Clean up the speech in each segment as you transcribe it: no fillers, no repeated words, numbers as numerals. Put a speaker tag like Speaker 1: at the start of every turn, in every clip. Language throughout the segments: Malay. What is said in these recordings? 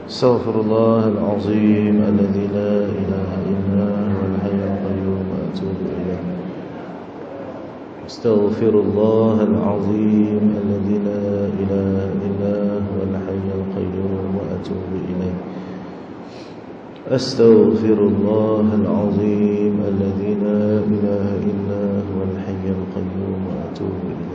Speaker 1: استغفر الله العظيم الذي لا إله إلا هو الحي القيوم وأتوب إليه. استغفر الله العظيم الذي لا إله إلا هو الحي القيوم وأتوب إليه. أستغفر الله العظيم الذي لا إله إلا هو الحي القيوم وأتوب إليه.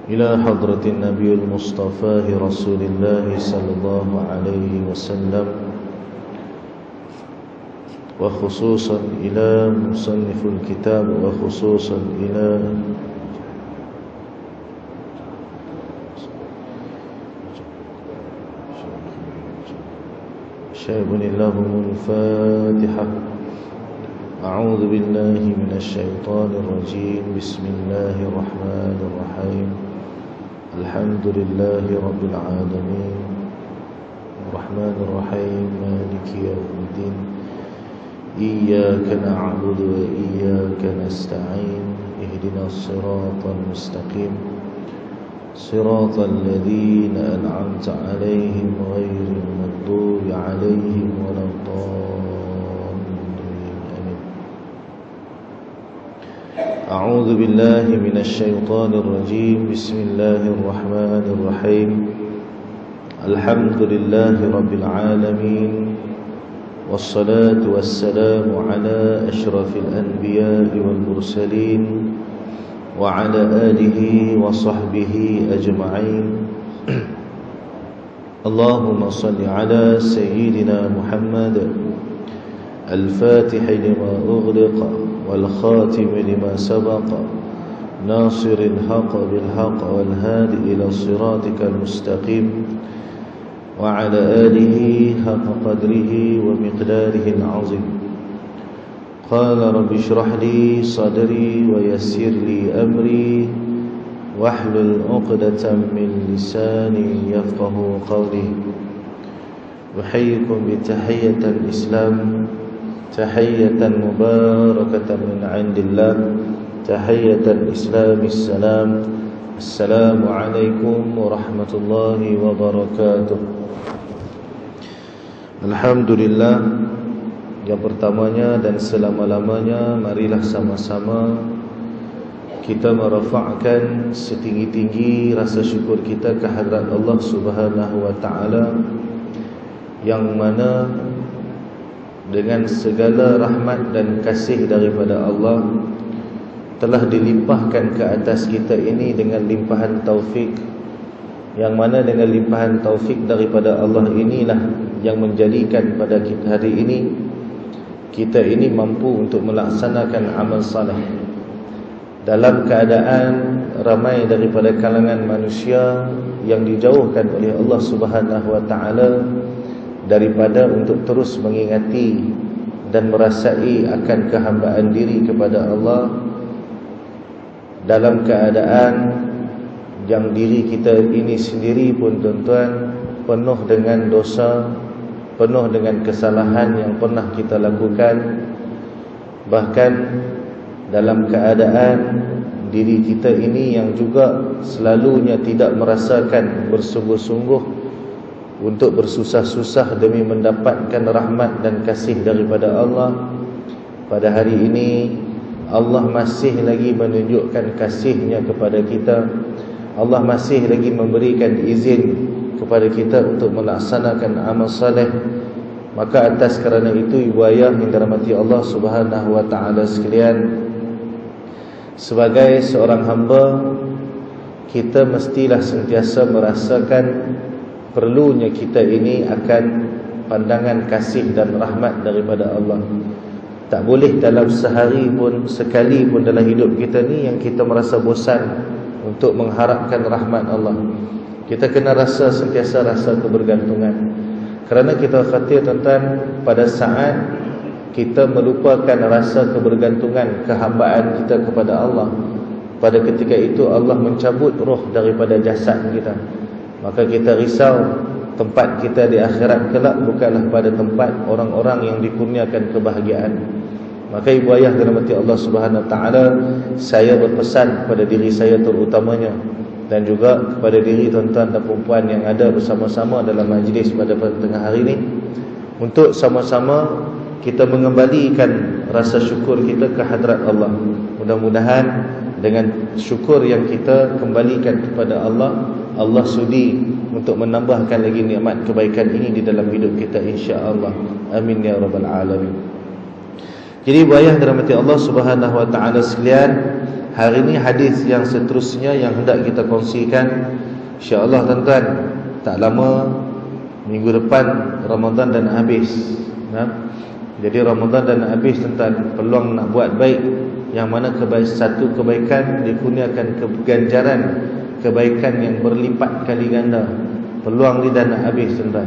Speaker 1: إلى حضرة النبي المصطفى رسول الله صلى الله عليه وسلم، وخصوصا إلى مصنف الكتاب، وخصوصا إلى شيخنا لهم الفاتحة. أعوذ بالله من الشيطان الرجيم. بسم الله الرحمن الرحيم. الحمد لله رب العالمين الرحمن الرحيم مالك يوم الدين. إياك نعبد وإياك نستعين. اهدنا الصراط المستقيم، صراط الذين أنعمت عليهم غير المغضوب عليهم ولا الضالين. آمين. أعوذ بالله من الشيطان الرجيم. بسم الله الرحمن الرحيم. الحمد لله رب العالمين، والصلاة والسلام على أشرف الأنبياء والمرسلين، وعلى آله وصحبه أجمعين. اللهم صل على سيدنا محمد الفاتح لما أغلق والخاتم لما سبق، ناصر الحق بالحق والهادي إلى صراطك المستقيم، وعلى آله حق قدره ومقداره العظيم. قال رب اشرح لي صدري ويسر لي أمري واحلل عقدة من لساني يفقه قولي. أحييكم بتحية الإسلام، تحية مباركة من عند الله، تحية الإسلام السلام. السلام عليكم ورحمة الله وبركاته. Alhamdulillah, yang pertamanya dan selama-lamanya, marilah sama-sama kita merafa'kan setinggi-tinggi rasa syukur kita kehadrat Allah Subhanahu wa ta'ala, yang mana dengan segala rahmat dan kasih daripada Allah telah dilimpahkan ke atas kita ini dengan limpahan taufik, yang mana dengan limpahan taufik daripada Allah inilah yang menjadikan pada kita hari ini kita ini mampu untuk melaksanakan amal saleh dalam keadaan ramai daripada kalangan manusia yang dijauhkan oleh Allah Subhanahu wa ta'ala daripada untuk terus mengingati dan merasai akan kehambaan diri kepada Allah, dalam keadaan yang diri kita ini sendiri pun tuan-tuan penuh dengan dosa, penuh dengan kesalahan yang pernah kita lakukan. Bahkan dalam keadaan diri kita ini yang juga selalunya tidak merasakan bersungguh-sungguh untuk bersusah-susah demi mendapatkan rahmat dan kasih daripada Allah, pada hari ini Allah masih lagi menunjukkan kasih-Nya kepada kita. Allah masih lagi memberikan izin kepada kita untuk melaksanakan amal saleh. Maka atas kerana itu, ibu ayah yang dirahmati Allah Subhanahu wa ta'ala sekalian, sebagai seorang hamba, kita mestilah sentiasa merasakan perlunya kita ini akan pandangan kasih dan rahmat daripada Allah. Tak boleh dalam sehari pun, sekali pun dalam hidup kita ni yang kita merasa bosan untuk mengharapkan rahmat Allah. Kita kena sentiasa rasa kebergantungan. Kerana kita khawatir tuan-tuan, pada saat kita melupakan rasa kebergantungan, kehambaan kita kepada Allah, pada ketika itu Allah mencabut roh daripada jasad kita. Maka kita risau tempat kita di akhirat kelak bukanlah pada tempat orang-orang yang dikurniakan kebahagiaan. Maka ibu ayah dirahmati Allah Subhanahu wa ta'ala, saya berpesan pada diri saya terutamanya dan juga kepada diri tuan-tuan dan puan yang ada bersama-sama dalam majlis pada tengah hari ini, untuk sama-sama kita mengembalikan rasa syukur kita ke hadrat Allah. Mudah-mudahan dengan syukur yang kita kembalikan kepada Allah, Allah sudi untuk menambahkan lagi nikmat kebaikan ini di dalam hidup kita, insya-Allah. Amin ya rabbal alamin. Jadi bayah dirahmati Allah Subhanahu wa taala sekalian, hari ini hadis yang seterusnya yang hendak kita kongsikan, insya-Allah tuan-tuan, tak lama minggu depan Ramadan dan habis. Jadi Ramadan dan habis tuan-tuan, peluang nak buat baik, yang mana satu kebaikan dikurniakan ganjaran kebaikan yang berlipat kali ganda. Peluang ni dah nak habis tuan-tuan.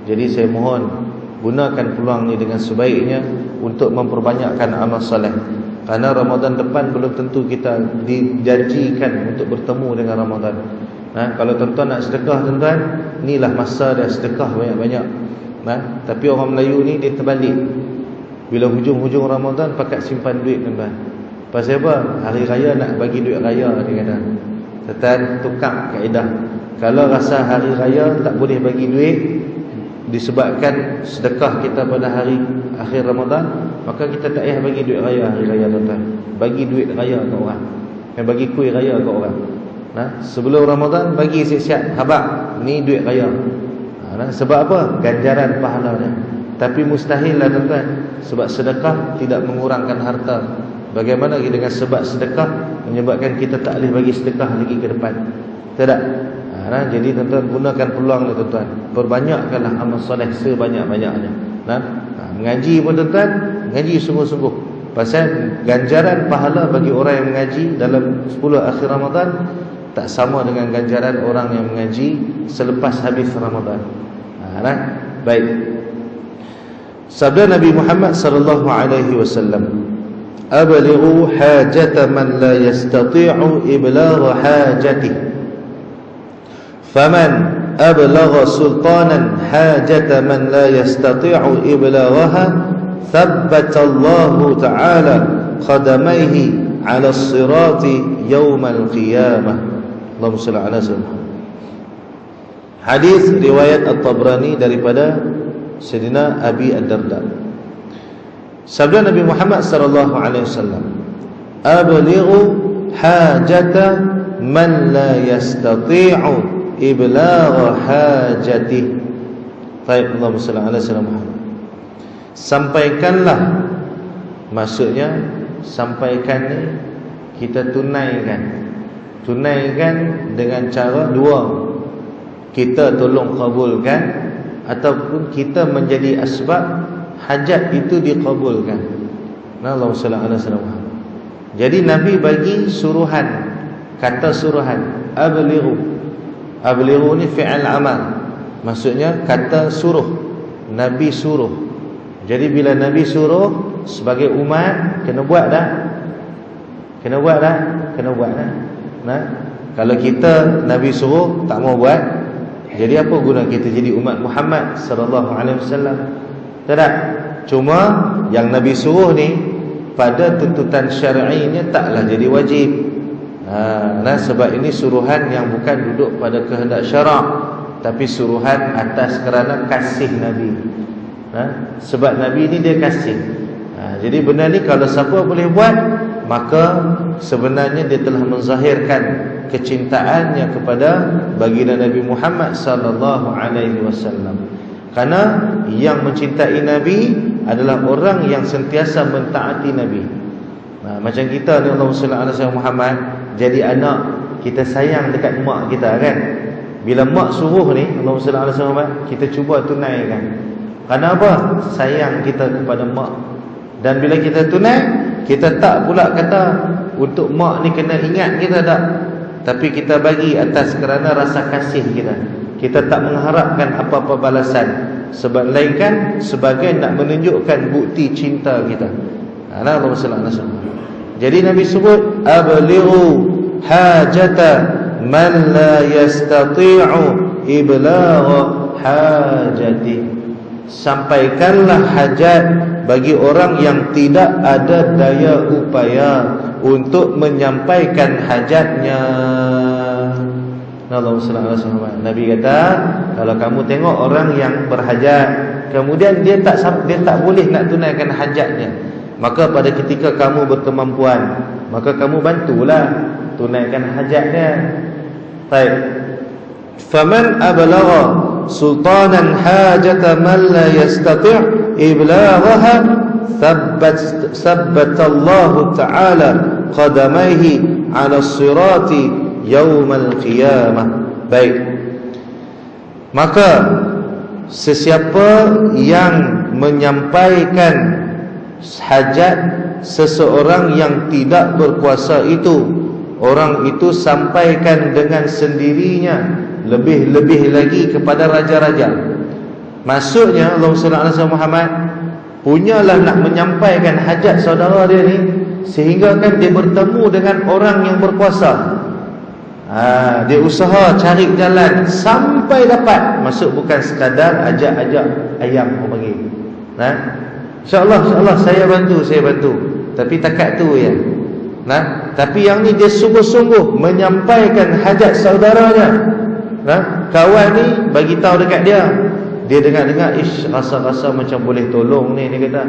Speaker 1: Jadi saya mohon gunakan peluang ni dengan sebaiknya untuk memperbanyakkan amal soleh. Karena Ramadan depan belum tentu kita dijanjikan untuk bertemu dengan Ramadan. Kalau tuan-tuan nak sedekah tuan-tuan, inilah masa dia sedekah banyak-banyak. Tapi orang Melayu ni dia terbalik. Bila hujung-hujung Ramadan pakat simpan duit tuan-tuan. Pasal apa? Hari raya nak bagi duit raya dia kata. Tuan tukar kaedah. Kalau rasa hari raya tak boleh bagi duit disebabkan sedekah kita pada hari akhir Ramadan, maka kita tak payah bagi duit raya hari raya tuan-tuan. Bagi duit raya ke orang, bagi kuih raya ke orang. Sebelum Ramadan bagi siap-siap, habaq ni duit raya. Sebab apa? Ganjaran pahala dia. Tapi mustahil lah tuan-tuan, sebab sedekah tidak mengurangkan harta. Bagaimana dengan sebab sedekah menyebabkan kita tak boleh bagi sedekah lagi ke depan? Tidak. Jadi tuan-tuan gunakan peluang ni tuan-tuan. Perbanyakkanlah amal soleh sebanyak-banyaknya. Mengaji pun tuan-tuan, mengaji sungguh-sungguh. Pasal ganjaran pahala bagi orang yang mengaji dalam 10 akhir Ramadan tak sama dengan ganjaran orang yang mengaji selepas habis Ramadan. Baik. Sabda Nabi Muhammad sallallahu alaihi wasallam, "Ablighu hajata man la yastati'u iblagha hajatihi. Faman ablagha sultanan hajata man la yastati'u iblaghaha, thabbata Allah ta'ala qadamayhi 'ala as-sirati yawm al-qiyamah." Allahumma shalli ala sayyidina. Hadis riwayat At-Tabrani daripada Sayyidina Abi Ad-Darda. Sabda Nabi Muhammad sallallahu alaihi wasallam, "Ablighu hajata man la yastati'u iblagha hajatihi." Baik, Allahumma shalli ala sayyidina Muhammad. Sampaikanlah, maksudnya sampaikan ni kita tunaikan dengan cara dua. Kita tolong kabulkan ataupun kita menjadi asbab hajat itu dikabulkan. Allahumma shalli ala sayyidina Muhammad. Jadi Nabi bagi suruhan, kata suruhan, ablighu. Ablighu ni fi'al amal, maksudnya kata suruh. Nabi suruh. Jadi bila Nabi suruh, sebagai umat kena buat dah. Kena buat dah. Kalau kita Nabi suruh tak mau buat, jadi apa guna kita jadi umat Muhammad sallallahu alaihi wasallam? Tak. Cuma yang Nabi suruh ni pada tuntutan syar'inya taklah jadi wajib. Sebab ini suruhan yang bukan duduk pada kehendak syarak, tapi suruhan atas kerana kasih Nabi. Sebab Nabi ni dia kasih. Jadi benda ni kalau siapa boleh buat, maka sebenarnya dia telah menzahirkan kecintaannya kepada baginda Nabi Muhammad sallallahu alaihi wasallam. Karena yang mencintai Nabi adalah orang yang sentiasa mentaati Nabi. Macam kita ni, Allahumma shalli ala sayyidina Muhammad, jadi anak kita sayang dekat mak kita kan. Bila mak suruh ni, Allahumma shalli ala sayyidina Muhammad, kita cuba tunaikan. Karena apa? Sayang kita kepada mak. Dan bila kita tunai, kita tak pula kata untuk mak ni kena ingat kita tak, tapi kita bagi atas kerana rasa kasih kita. Kita tak mengharapkan apa-apa balasan, sebab lainkan sebagai nak menunjukkan bukti cinta kita. Allahumma salli ala sayyidina. Jadi Nabi sebut ablighu hajata man la yastati'u iblagha hajati. Sampaikanlah hajat bagi orang yang tidak ada daya upaya untuk menyampaikan hajatnya. Allahumma salli ala Muhammad. Nabi kata, kalau kamu tengok orang yang berhajat, kemudian dia tak boleh nak tunaikan hajatnya, maka pada ketika kamu berkemampuan, maka kamu bantulah tunaikan hajatnya. Baik. Faman ablagha sultanan hajata man la yastati' iblaghaha thabbata Allah Ta'ala qadamaihi 'ala as-sirati yaumal qiyamah. Baik. Maka sesiapa yang menyampaikan hajat seseorang yang tidak berkuasa itu, orang itu sampaikan dengan sendirinya, lebih-lebih lagi kepada raja-raja. Maksudnya Allahumma salli ala Muhammad, punyalah nak menyampaikan hajat saudara dia ni, sehingga kan dia bertemu dengan orang yang berkuasa. Dia usaha cari jalan sampai dapat. Maksud bukan sekadar ajak-ajak ayam orang panggil. InsyaAllah saya bantu. Tapi takat tu ya. Tapi yang ni dia sungguh-sungguh menyampaikan hajat saudaranya. Kawan ni bagi tahu dekat dia. Dia dengar-dengar, rasa-rasa macam boleh tolong ni, dia kata.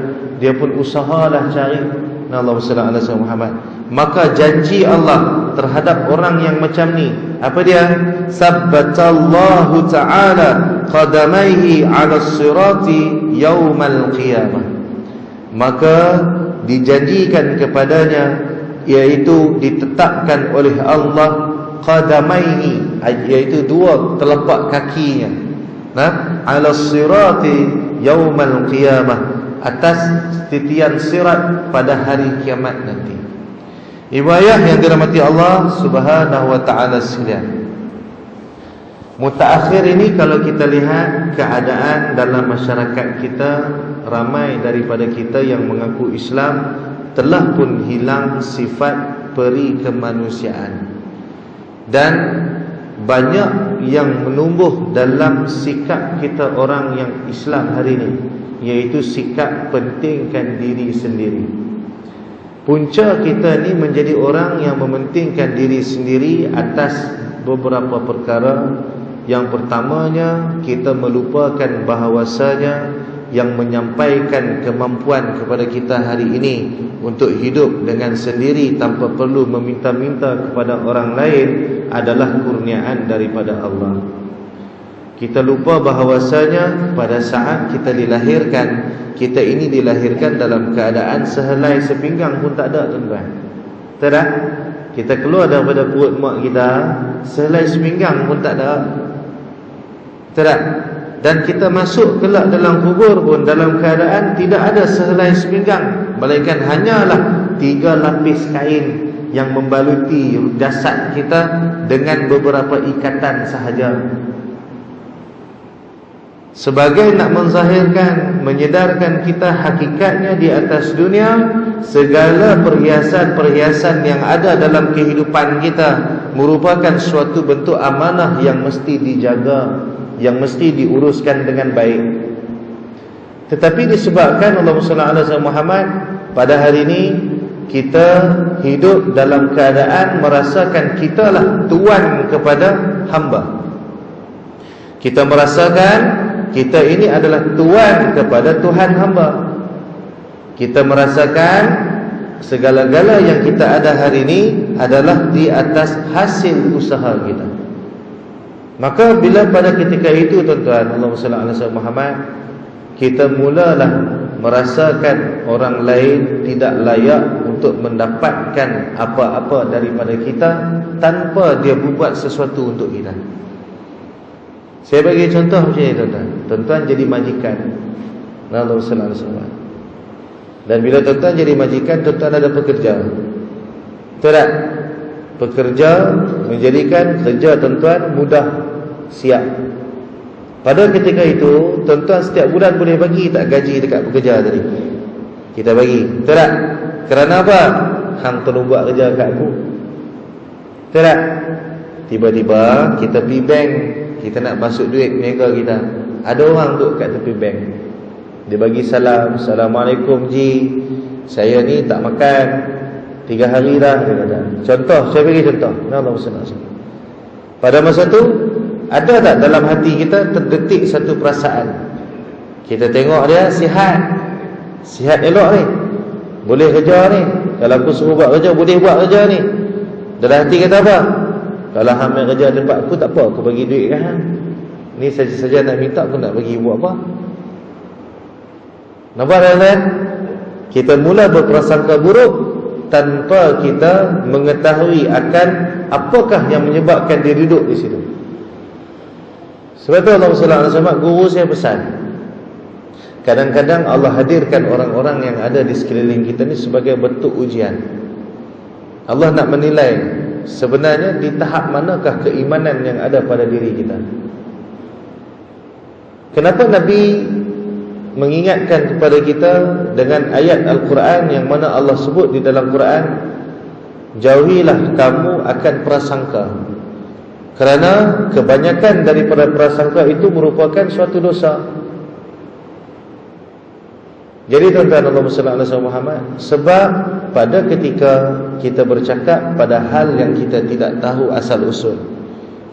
Speaker 1: Dia pun usahalah cari. Allahumma salli ala Muhammad. Maka janji Allah terhadap orang yang macam ni, apa dia? Sabbatallahu ta'ala qadamaihi 'ala as-sirati yaumal qiyamah. Maka dijanjikan kepadanya, iaitu ditetapkan oleh Allah, qadamaihi, iaitu dua telapak kakinya, 'ala as-sirati yaumal qiyamah, atas titian sirat pada hari kiamat nanti. Riwayah yang dirahmati Allah Subhanahu wa ta'ala sekalian, mutaakhir ini kalau kita lihat keadaan dalam masyarakat kita, ramai daripada kita yang mengaku Islam telah pun hilang sifat peri kemanusiaan, dan banyak yang menumbuh dalam sikap kita orang yang Islam hari ini, iaitu sikap pentingkan diri sendiri. Punca kita ni menjadi orang yang mementingkan diri sendiri atas beberapa perkara. Yang pertamanya, kita melupakan bahawasanya yang menyampaikan kemampuan kepada kita hari ini untuk hidup dengan sendiri tanpa perlu meminta-minta kepada orang lain adalah kurniaan daripada Allah. Kita lupa bahawasanya pada saat kita dilahirkan, kita ini dilahirkan dalam keadaan sehelai sepinggang pun tak ada, tuan-tuan. Tak ada? Kita keluar daripada perut mak kita, sehelai sepinggang pun tak ada. Tak ada? Dan kita masuk kelak dalam kubur pun dalam keadaan tidak ada sehelai sepinggang, melainkan hanyalah 3 lapis kain yang membaluti jasad kita dengan beberapa ikatan sahaja. Sebagai nak menzahirkan, menyedarkan kita hakikatnya di atas dunia, segala perhiasan-perhiasan yang ada dalam kehidupan kita merupakan suatu bentuk amanah yang mesti dijaga, yang mesti diuruskan dengan baik. Tetapi disebabkan Allahumma salli ala Muhammad, pada hari ini kita hidup dalam keadaan merasakan kitalah tuan kepada hamba. Kita merasakan kita ini adalah tuan kepada Tuhan hamba. Kita merasakan segala-gala yang kita ada hari ini adalah di atas hasil usaha kita. Maka bila pada ketika itu, tuan-tuan, Allahumma salli ala Muhammad, kita mulalah merasakan orang lain tidak layak untuk mendapatkan apa-apa daripada kita tanpa dia berbuat sesuatu untuk kita. Saya bagi contoh macam ni, tuan-tuan. Tuan-tuan jadi majikan, Allahumma salli ala Muhammad. Dan bila tuan-tuan jadi majikan, tuan-tuan ada pekerja. Betul tak? Pekerja menjadikan kerja tuan-tuan mudah, siap. Pada ketika itu, tuan-tuan setiap bulan boleh bagi tak gaji dekat pekerja tadi? Kita bagi. Betul tak? Kerana apa? Hang tolong buat kerja kat aku. Betul tak? Tiba-tiba kita pergi bank, kita nak masuk duit niaga kita. Ada orang duduk kat tepi bank. Dia bagi salam, Assalamualaikum Ji, saya ni tak makan 3 hari dah, dia kata. Contoh, saya bagi contoh. Allah SWT. Pada masa tu, ada tak dalam hati kita terdetik satu perasaan? Kita tengok dia sihat elok ni, boleh kerja ni. Kalau aku suruh buat kerja, boleh buat kerja ni. Dalam hati kata apa? Kalau hamil kerja tempat aku, tak apa, aku bagi duit kan. Ni saja nak minta, aku nak bagi buat apa? Nampak tak? Kita mula berprasangka buruk tanpa kita mengetahui akan apakah yang menyebabkan dia duduk di situ. Sebab tu Allah SWT, guru saya pesan, kadang-kadang Allah hadirkan orang-orang yang ada di sekeliling kita ni sebagai bentuk ujian. Allah nak menilai sebenarnya di tahap manakah keimanan yang ada pada diri kita. Kenapa Nabi mengingatkan kepada kita dengan ayat Al-Quran yang mana Allah sebut di dalam Quran, jauhilah kamu akan prasangka, kerana kebanyakan daripada prasangka itu merupakan suatu dosa. Jadi tuan-tuan, Allahumma salli ala sayyidina Muhammad, sebab pada ketika kita bercakap pada hal yang kita tidak tahu asal usul,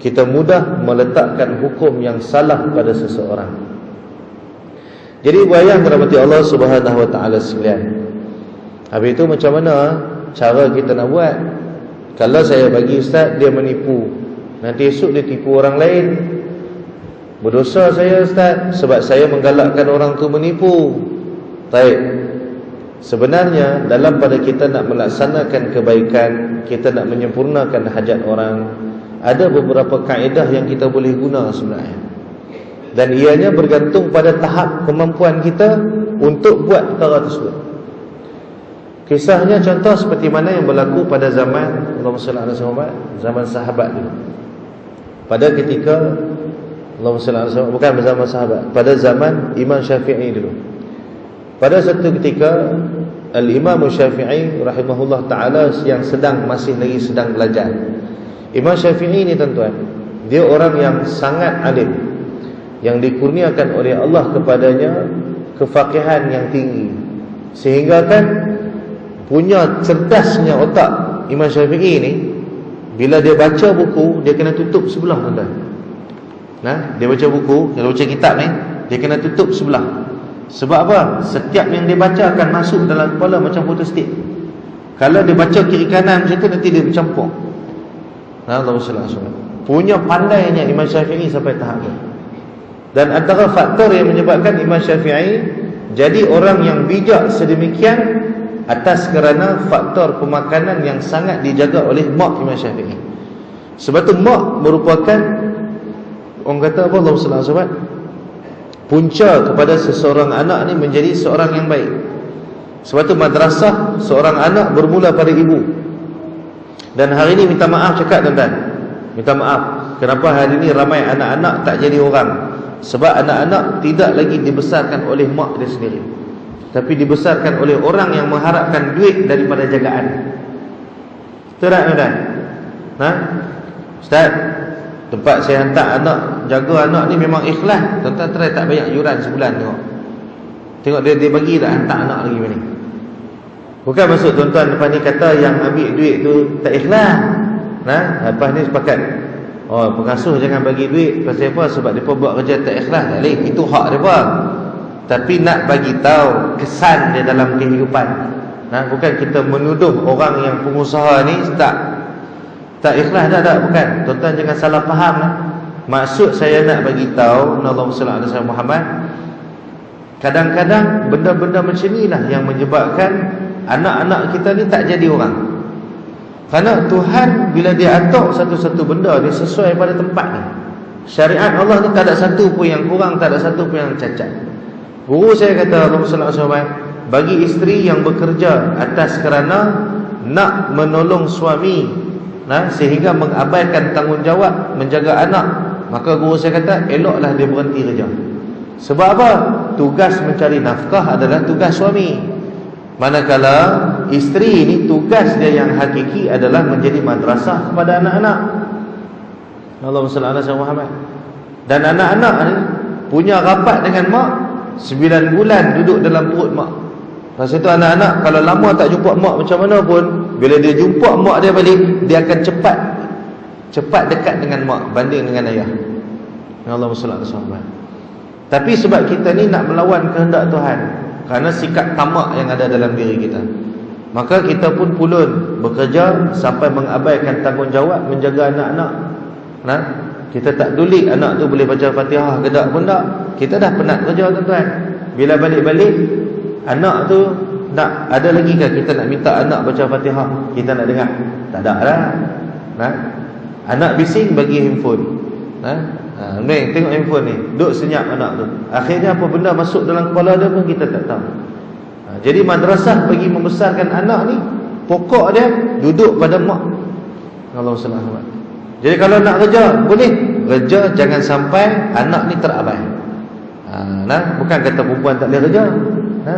Speaker 1: kita mudah meletakkan hukum yang salah pada seseorang. Jadi bayang rahmati Allah Subhanahu wa taala sekalian. Habis itu macam mana cara kita nak buat? Kalau saya bagi ustaz, dia menipu, nanti esok dia tipu orang lain, berdosa saya ustaz, sebab saya menggalakkan orang tu menipu. Baik. Sebenarnya dalam pada kita nak melaksanakan kebaikan, kita nak menyempurnakan hajat orang, ada beberapa kaedah yang kita boleh guna sebenarnya. Dan ianya bergantung pada tahap kemampuan kita untuk buat perkara tersebut. Kisahnya contoh seperti mana yang berlaku pada zaman Allahumma salli ala sahabat, zaman sahabat dulu. Pada ketika Allahumma salli ala sahabat, bukan zaman sahabat, pada zaman Imam Syafi'i dulu. Pada satu ketika Al-Imam Syafi'i rahimahullah ta'ala yang masih lagi sedang belajar. Imam Syafi'i ni tuan-tuan, dia orang yang sangat alim, yang dikurniakan oleh Allah kepadanya kefaqihan yang tinggi, sehingga kan punya cerdasnya otak Imam Syafi'i ni, bila dia baca buku, dia kena tutup sebelah tuan-tuan. Dia baca buku, kalau baca kitab ni, dia kena tutup sebelah. Sebab apa? Setiap yang dia baca akan masuk dalam kepala macam fotostat. Kalau dia baca kiri kanan macam tu, nanti dia bercampur. Allah SWT punya pandainya Imam Syafi'i sampai tahap tu. Dan antara faktor yang menyebabkan Imam Syafi'i jadi orang yang bijak sedemikian atas kerana faktor pemakanan yang sangat dijaga oleh mak Imam Syafi'i. Sebab tu mak merupakan, orang kata apa, Allah SWT, punca kepada seseorang anak ni menjadi seorang yang baik. Sebab tu madrasah seorang anak bermula pada ibu. Dan hari ni minta maaf cakap tuan-tuan, minta maaf, kenapa hari ni ramai anak-anak tak jadi orang? Sebab anak-anak tidak lagi dibesarkan oleh mak dia sendiri, tapi dibesarkan oleh orang yang mengharapkan duit daripada jagaan. Betul tak tuan-tuan? Ustaz, tempat saya hantar anak, jaga anak ni memang ikhlas. Tuan-tuan try tak banyak yuran sebulan tengok dia bagi tak hantar anak lagi ni. Bukan maksud tuan-tuan lepas ni kata yang ambil duit tu tak ikhlas. Lepas ni sepakat, pengasuh jangan bagi duit. Pasal apa? Sebab mereka buat kerja tak ikhlas. Tak boleh, itu hak mereka. Tapi nak bagi tahu kesan dia dalam kehidupan. Bukan kita menuduh orang yang pengusaha ni tak ikhlas, tak, bukan. Tuan-tuan jangan salah faham. Maksud saya nak bagi tahu, Allahumma salli ala sayyidina Muhammad, kadang-kadang benda-benda macam inilah yang menyebabkan anak-anak kita ni tak jadi orang. Kerana Tuhan bila dia atur satu-satu benda, dia sesuai pada tempat ni. Syariat Allah ni tak ada satu pun yang kurang, tak ada satu pun yang cacat. Guru saya kata, Allahumma salli ala sayyidina Muhammad, bagi isteri yang bekerja atas kerana nak menolong suami, sehingga mengabaikan tanggungjawab menjaga anak, maka guru saya kata eloklah dia berhenti kerja. Sebab apa? Tugas mencari nafkah adalah tugas suami. Manakala isteri ni tugas dia yang hakiki adalah menjadi madrasah kepada anak-anak. Allahumma salli ala sayyidina Muhammad. Dan anak-anak ni punya rapat dengan mak 9 bulan duduk dalam perut mak. Pasal tu anak-anak kalau lama tak jumpa mak macam mana pun, bila dia jumpa mak dia balik, dia akan cepat dekat dengan mak banding dengan ayah. Allah SWT. Tapi sebab kita ni nak melawan kehendak Tuhan, kerana sikap tamak yang ada dalam diri kita, maka kita pun pulun bekerja sampai mengabaikan tanggungjawab menjaga anak-anak. Nah, kita tak peduli anak tu boleh baca Fatihah ke tak pun tak. Kita dah penat kerja tuan-tuan. Bila balik-balik, anak tu nak ada lagi ke kita nak minta anak baca Fatihah, kita nak dengar? Tak ada lah. Nah, anak bising bagi handphone. Neng tengok handphone ni, duduk senyap anak tu. Akhirnya apa benda masuk dalam kepala dia pun kita tak tahu. Jadi madrasah bagi membesarkan anak ni, pokok dia duduk pada mak. Allah SWT. Jadi kalau nak kerja, boleh kerja, jangan sampai anak ni terabai. Bukan kata perempuan tak boleh kerja.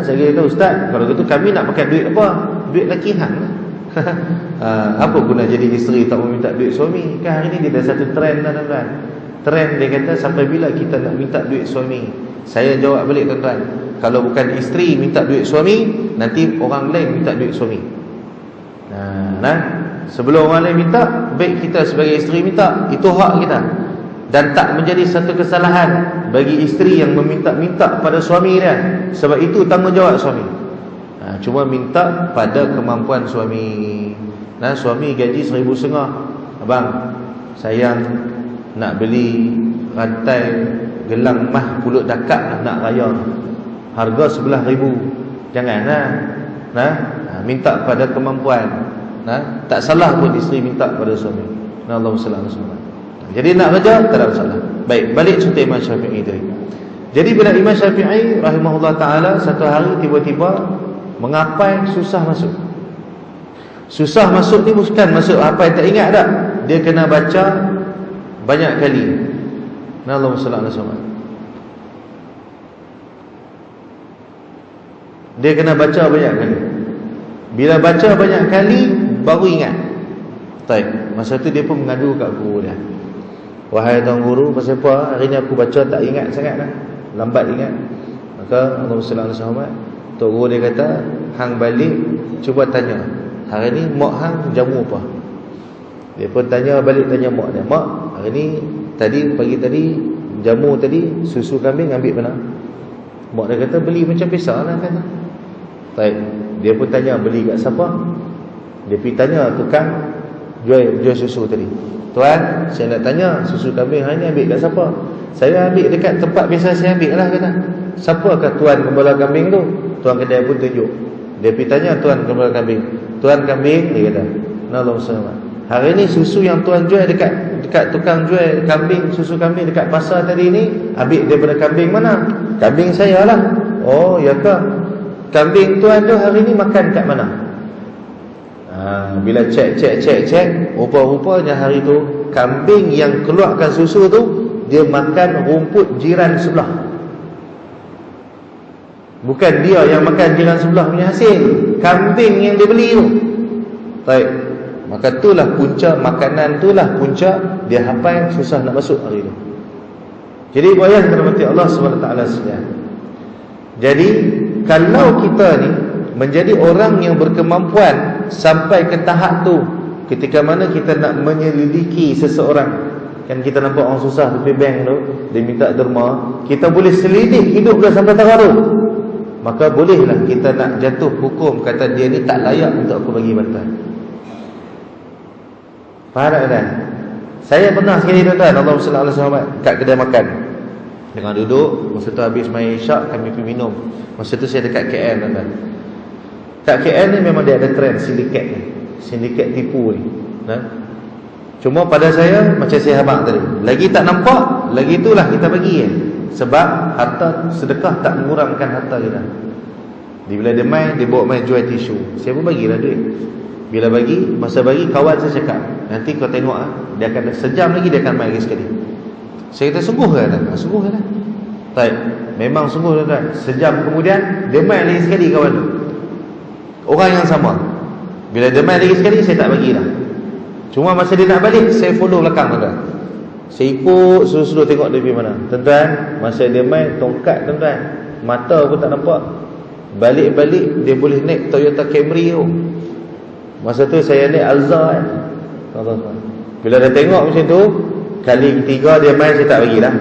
Speaker 1: Saya kata ustaz, kalau gitu kami nak pakai duit apa? Duit lakihan. Apa guna jadi isteri tak mau minta duit suami? Kan hari ni dia dah satu trend dah tuan-tuan. Trend dia kata sampai bila kita nak minta duit suami? Saya jawab balik tuan-tuan, kalau bukan isteri minta duit suami, nanti orang lain minta duit suami. Sebelum orang lain minta, baik kita sebagai isteri minta, itu hak kita. Dan tak menjadi satu kesalahan bagi isteri yang meminta-minta pada suami dia, sebab itu tanggungjawab suami. Cuma minta pada kemampuan suami. Suami gaji 1,500. Abang, sayang nak beli rantai gelang mah pulut dakak nak raya, harga 11,000. Janganlah. Minta pada kemampuan. Tak salah pun isteri minta pada suami. Allahumma salli ala Muhammad. Jadi nak kerja tak ada masalah. Baik, balik cerita Imam Syafi'i tadi. Jadi bila Imam Syafi'i rahimahullah ta'ala satu hari tiba-tiba mengapai susah masuk. Susah masuk ni bukan masuk apa yang tak ingat tak. Dia kena baca banyak kali. Allahumma salli ala Muhammad. Dia kena baca banyak kali. Bila baca banyak kali baru ingat. Baik, masa tu dia pun mengadu kat guru dia. Wahai tuan guru, pasal apa hari ni aku baca tak ingat sangat dah, lambat ingat. Maka Allahumma salli ala Muhammad, tok guru dia kata, hang balik cuba tanya, hari ni mak hang jamu apa? Dia pun tanya balik, tanya mak dia, mak hari ni tadi pagi tadi jamu tadi susu kambing ambil mana? Mak dia kata beli macam biasa lah kata. Baik, dia pun tanya beli kat siapa? Dia pergi tanya tukang jual susu tadi. Tuan, saya nak tanya susu kambing hari ni ambil kat siapa? Saya ambil dekat tempat biasa saya ambil lah kata. Siapakah tuan gembala kambing tu? Tuan kedai pun tunjuk. Dia pergi tanya tuan gembala kambing. Tuan kambing, dia kata, Allahumma salli. Hari ni susu yang tuan jual dekat tukang jual kambing, susu kambing dekat pasar tadi ni, ambil daripada kambing mana? Kambing saya lah. Oh, ya ke? Kambing tuan tu hari ni makan kat mana? Bila cek rupa-rupanya hari tu kambing yang keluarkan susu tu dia makan rumput jiran sebelah. Bukan dia yang makan jiran sebelah punya hasil, kambing yang dia beli tu. Baik, maka itulah punca makanan, itulah punca dia hafal susah nak masuk hari tu. Jadi bayang terhormati Allah SWT sekalian. Jadi kalau kita ni menjadi orang yang berkemampuan sampai ke tahap tu, ketika mana kita nak menyelidiki seseorang, kan kita nampak orang susah tepi bank tu, dia minta derma, kita boleh selidik hidup dia sampai tahap tu, maka bolehlah kita nak jatuh hukum, kata dia ni tak layak untuk aku bagi bantuan. Faham tak? Saya pernah sekali tuan-tuan, Allahumma salli ala Muhammad, kat kedai makan, tengah duduk, masa tu habis main isyak, kami pergi minum. Masa tu saya dekat KL tuan-tuan. Kat KL ni memang dia ada trend sindiket ni, sindiket tipu ni. Cuma pada saya, macam saya habaq tadi, lagi tak nampak, lagi itulah kita bagi sebab harta sedekah tak mengurangkan harta kita. Bila dia main, dia bawa main jual tisu, saya pun bagilah duit. Bila bagi, masa bagi, kawan saya cakap, nanti kau tengok dia akan sejam lagi dia akan main lagi sekali. Saya kata sungguh ke tak? Sungguh ke tak? Baik, memang sungguh tak? Sejam kemudian dia main lagi sekali kawan tu, orang yang sama. Bila dia main lagi sekali, saya tak bagi dah. Cuma masa dia nak balik, saya follow belakang tuan-tuan. Saya ikut suruh-suruh tengok dia pergi mana. Tuan-tuan, masa dia main tongkat tuan-tuan, mata pun tak nampak. Balik-balik dia boleh naik Toyota Camry tu. Masa tu saya naik Alza Bila dia tengok macam tu, kali ketiga dia main, saya tak bagi dah.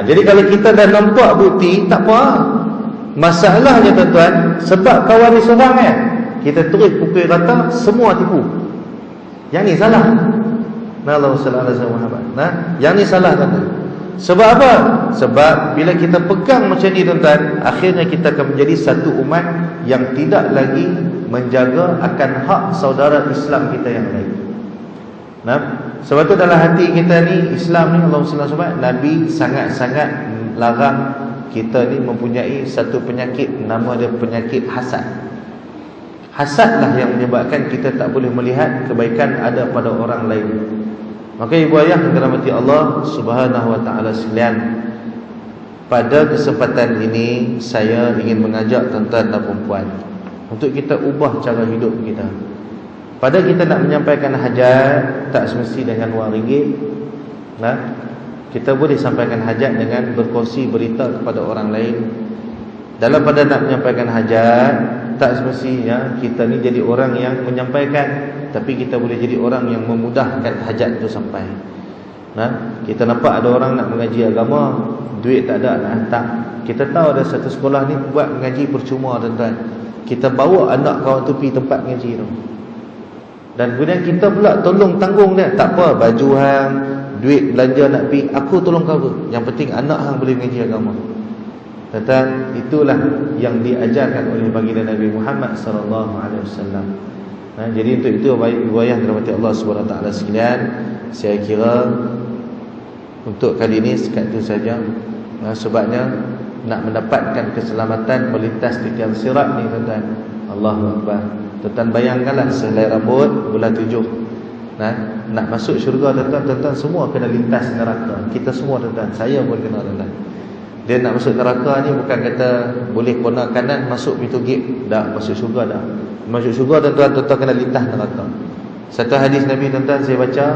Speaker 1: Jadi kalau kita dah nampak bukti, tak apa. Masalahnya tuan-tuan, sebab kawan ni seorang kan, kita terus pukul rata, semua tipu. Yang ni salah. Allahu sallallahu alaihi wasallam. Yang ni salah tuan-tuan. Sebab apa? Sebab bila kita pegang macam ni tuan-tuan, akhirnya kita akan menjadi satu umat yang tidak lagi menjaga akan hak saudara Islam kita yang lain. Sebab tu dalam hati kita ni, Islam ni, Allah sallallahu alaihi wasallam, Nabi sangat-sangat larang kita ni mempunyai satu penyakit, nama dia penyakit hasad. Hasadlah yang menyebabkan kita tak boleh melihat kebaikan ada pada orang lain. Maka ibu ayah yang dirahmati Allah Subhanahu wa taala sekalian, pada kesempatan ini saya ingin mengajak tuan-tuan dan puan untuk kita ubah cara hidup kita. Pada kita nak menyampaikan hajat, tak semesti dengan wang ringgit. Kita boleh sampaikan hajat dengan berkongsi berita kepada orang lain. Dalam pada nak menyampaikan hajat, tak semestinya kita ni jadi orang yang menyampaikan, tapi kita boleh jadi orang yang memudahkan hajat itu sampai. Kita nampak ada orang nak mengaji agama, duit tak ada nak hantar. Kita tahu ada satu sekolah ni buat mengaji percuma tuan-tuan. Kita bawa anak kawan tu pergi tempat mengaji tu. Dan kemudian kita pula tolong tanggung dia. Tak apa, baju hang, duit belanja nak pergi, aku tolong cover. Yang penting anak hang boleh mengaji agama. Tentang itulah yang diajarkan oleh baginda Nabi Muhammad sallallahu alaihi wasallam. Jadi untuk itu ibu ayah dirahmati Allah Subhanahu wa taala sekalian, saya kira untuk kali ini sekat itu saja. Sebabnya nak mendapatkan keselamatan melintas di tiang sirat ni tuan-tuan. Allahu akbar. Tuan-tuan bayangkanlah sehelai rambut bulan 7. Nak masuk syurga tuan-tuan semua kena lintas neraka. Kita semua tuan-tuan, saya pun kena tuan-tuan. Dia nak masuk neraka ni bukan kata boleh kona kanan masuk pintu gate, dah masuk syurga dah. Masuk syurga tuan-tuan kena lintas neraka. Satu hadis Nabi tuan-tuan saya baca,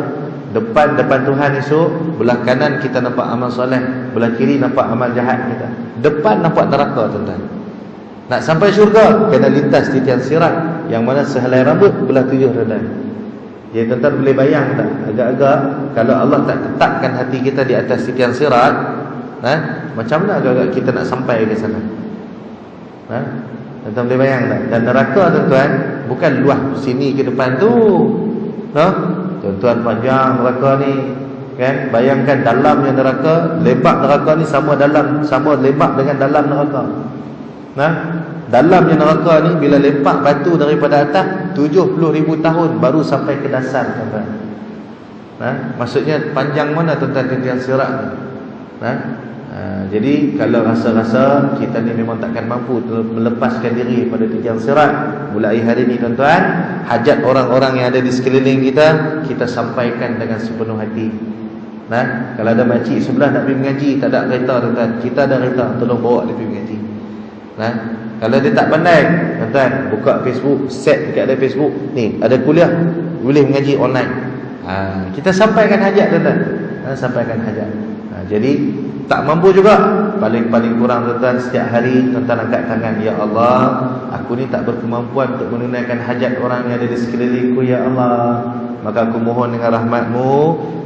Speaker 1: depan Tuhan esok, belah kanan kita nampak amal soleh, belah kiri nampak amal jahat kita. Depan nampak neraka tuan-tuan. Nak sampai syurga kena lintas di tiang sirat yang mana sehelai rambut belah 7 tuan-tuan. Jadi tuan-tuan boleh bayang tak, agak-agak kalau Allah tak tetapkan hati kita di atas tiang sirat, macam mana agak-agak kita nak sampai ke sana? Tuan-tuan boleh bayang tak? Dan neraka tuan-tuan bukan luas sini ke depan tu. Tuan-tuan panjang neraka ni kan? Bayangkan dalamnya neraka, lebar neraka ni sama lebar dengan dalam neraka. Dalamnya neraka ni bila lepak batu daripada atas 70,000 tahun baru sampai ke dasar tuan-tuan. Maksudnya panjang mana tuan-tuan tiang sirat ni? Jadi kalau rasa-rasa kita ni memang takkan mampu melepaskan diri pada tiang sirat, mulai hari ni tuan-tuan, hajat orang-orang yang ada di sekeliling kita sampaikan dengan sepenuh hati. Kalau ada makcik sebelah nak pergi mengaji, tak ada kereta tuan-tuan, kita ada kereta, tolong bawa dia pergi mengaji. Kalau dia tak pandai tuan-tuan, buka Facebook, set dekat ada Facebook ni, ada kuliah, boleh mengaji online. Kita sampaikan hajat tuan-tuan, sampaikan hajat. Jadi tak mampu juga, paling kurang tuan-tuan setiap hari tuan-tuan angkat tangan, ya Allah, aku ni tak berkemampuan untuk menunaikan hajat orang yang ada di sekelilingku, ya Allah. Maka aku mohon dengan rahmat-Mu,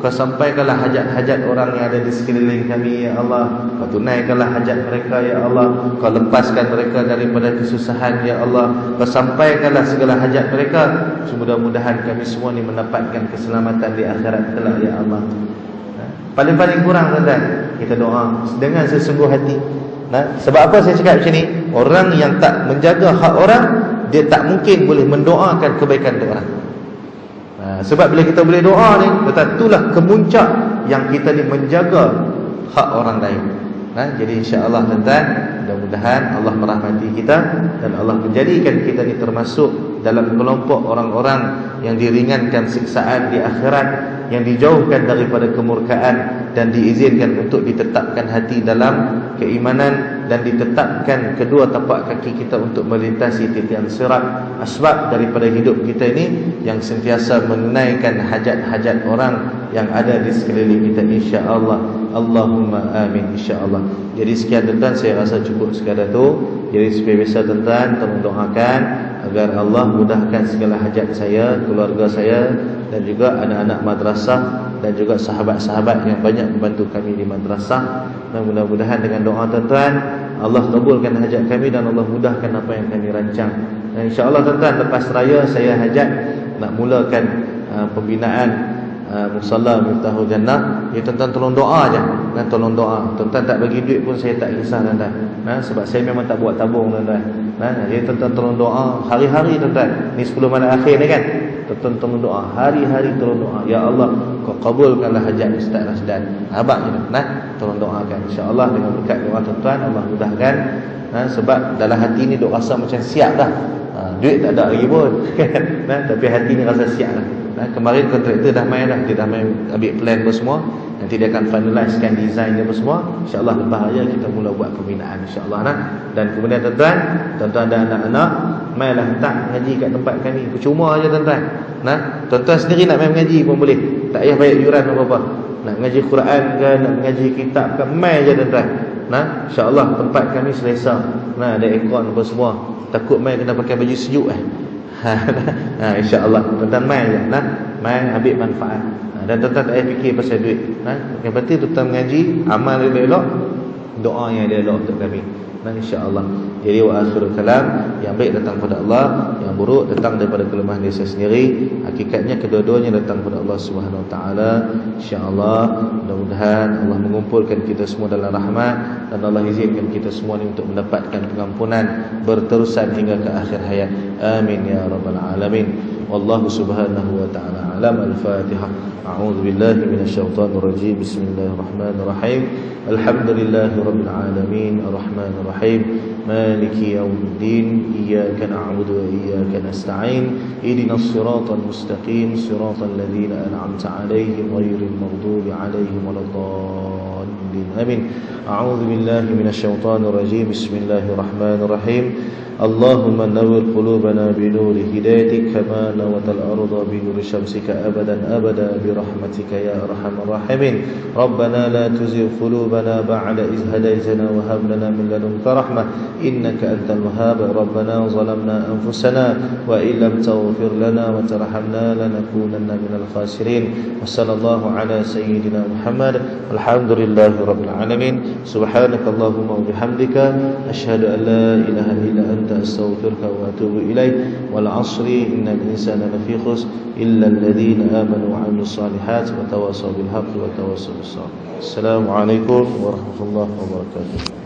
Speaker 1: Kau sampaikanlah hajat-hajat orang yang ada di sekeliling kami, ya Allah. Kau tunaikanlah hajat mereka, ya Allah. Kau lepaskan mereka daripada kesusahan, ya Allah. Kau sampaikanlah segala hajat mereka. Mudah-mudahan kami semua ni mendapatkan keselamatan di akhirat kelak, ya Allah. Paling kurang tuan-tuan, kita doa dengan sesungguh hati. Sebab apa saya cakap macam ni? Orang yang tak menjaga hak orang, dia tak mungkin boleh mendoakan kebaikan untuk orang. Sebab bila kita boleh doa ni, itulah kemuncak yang kita ni menjaga hak orang lain. Jadi insya-Allah tuan-tuan, mudah-mudahan Allah merahmati kita dan Allah menjadikan kita ni termasuk dalam kelompok orang-orang yang diringankan siksaan di akhirat, yang dijauhkan daripada kemurkaan dan diizinkan untuk ditetapkan hati dalam keimanan dan ditetapkan kedua tapak kaki kita untuk melintasi titian sirat. Asbab daripada hidup kita ini yang sentiasa menunaikan hajat-hajat orang yang ada di sekeliling kita, insya-Allah. Allahumma amin, insya-Allah. Jadi sekian tuan-tuan, saya rasa cukup sekadar tu. Jadi seperti biasa tuan-tuan, tolong doakan agar Allah mudahkan segala hajat saya, keluarga saya, dan juga anak-anak madrasah, dan juga sahabat-sahabat yang banyak membantu kami di madrasah. Dan mudah-mudahan dengan doa tuan-tuan, Allah kabulkan hajat kami dan Allah mudahkan apa yang kami rancang. Dan insya-Allah tuan-tuan, lepas raya saya hajat nak mulakan pembinaan Musalla Miftahul Jannah. Ya tuan-tuan tolong doa aja, dan tolong doa. Tuan-tuan tak bagi duit pun saya tak kisah tuan-tuan. Sebab saya memang tak buat tabung tuan-tuan. Jadi tuan-tuan tolong doa hari-hari tuan-tuan. Ni 10 malam akhir ni kan. Tuan-tuan tolong doa hari-hari, tolong doa. Ya Allah, kau kabulkanlah hajat Ustaz Rasdan. Abang ni tolong doakan. Insya-Allah dengan berkat doa tuan-tuan Allah mudahkan. Sebab dalam hati ni duk rasa macam siap dah. Duit tak ada lagi pun. Tapi hati ni rasa siap dah. Kemarin kontraktor dah main dah. Dia dah main ambil plan apa semua. Nanti dia akan finalisekan design dia apa semua. InsyaAllah lepas raya kita mula buat pembinaan, InsyaAllah Dan kemudian tuan-tuan dan anak-anak, mainlah hantar ngaji kat tempat kami. Percuma je tuan-tuan. Tuan-tuan sendiri nak main mengaji pun boleh. Tak payah bayar yuran apa-apa. Nak ngaji Quran ke, nak ngaji kitab ke, main je tuan-tuan. InsyaAllah tempat kami selesa. Ada aircon apa semua. Takut main kena pakai baju sejuk InsyaAllah tuan-tuan main je, main ambil manfaat. Dan tuan-tuan tak payah fikir pasal duit. Yang penting tuan-tuan mengaji, amal yang elok, doa yang elok untuk kami. InsyaAllah. Jadi wa akhirul kalam, yang baik datang pada Allah, yang buruk datang daripada kelemahan diri saya sendiri. Hakikatnya kedua-duanya datang pada Allah Subhanahu Wa Taala. InsyaAllah mudah-mudahan Allah mengumpulkan kita semua dalam rahmat, dan Allah izinkan kita semua ni untuk mendapatkan pengampunan berterusan hingga ke akhir hayat. Amin ya rabbal alamin. Wallahu subhanahu wa ta'ala alam. Al-Fatihah. A'udzu billahi minasyaitonir rajim. Bismillahirrahmanirrahim. Alhamdulillahi rabbil alamin. Arrahmanir rahim. Maliki yaumiddin. Iyyaka na'budu wa iyyaka nasta'in. Ihdinas siratal mustaqim. Siratal ladzina an'amta 'alaihim ghairil maghdubi 'alaihim waladdallin. Amin. A'udzu billahi minasyaitonir rajim. Bismillahirrahmanirrahim. Allahumma nawwir qulubana bi nuri hidayatik kama nawatal arda bi nuri syamsika abadan abada bi rahmatika ya arhamar rahimin. Rabbana la tuzigh qulubana ba'da idh hadaytana wa hab lana min ladunka rahmah innaka antal wahhab. Rabbana zalamna anfusana wa illam taghfir lana wa tarhamna lanakunanna minal khasirin. Wa sallallahu ala sayyidina Muhammad. Alhamdulillahi rabbil alamin. Subhanakallahumma wa bihamdika asyhadu an la ilaha illa anta astaghfiruka wa atubu ilaik. Wal 'asri innal insana lafi khusr illa alladhina amanu wa 'amilus solihat wa tawassaw bil haqqi wa tawassaw bis sabr. Assalamualaikum warahmatullahi wabarakatuh.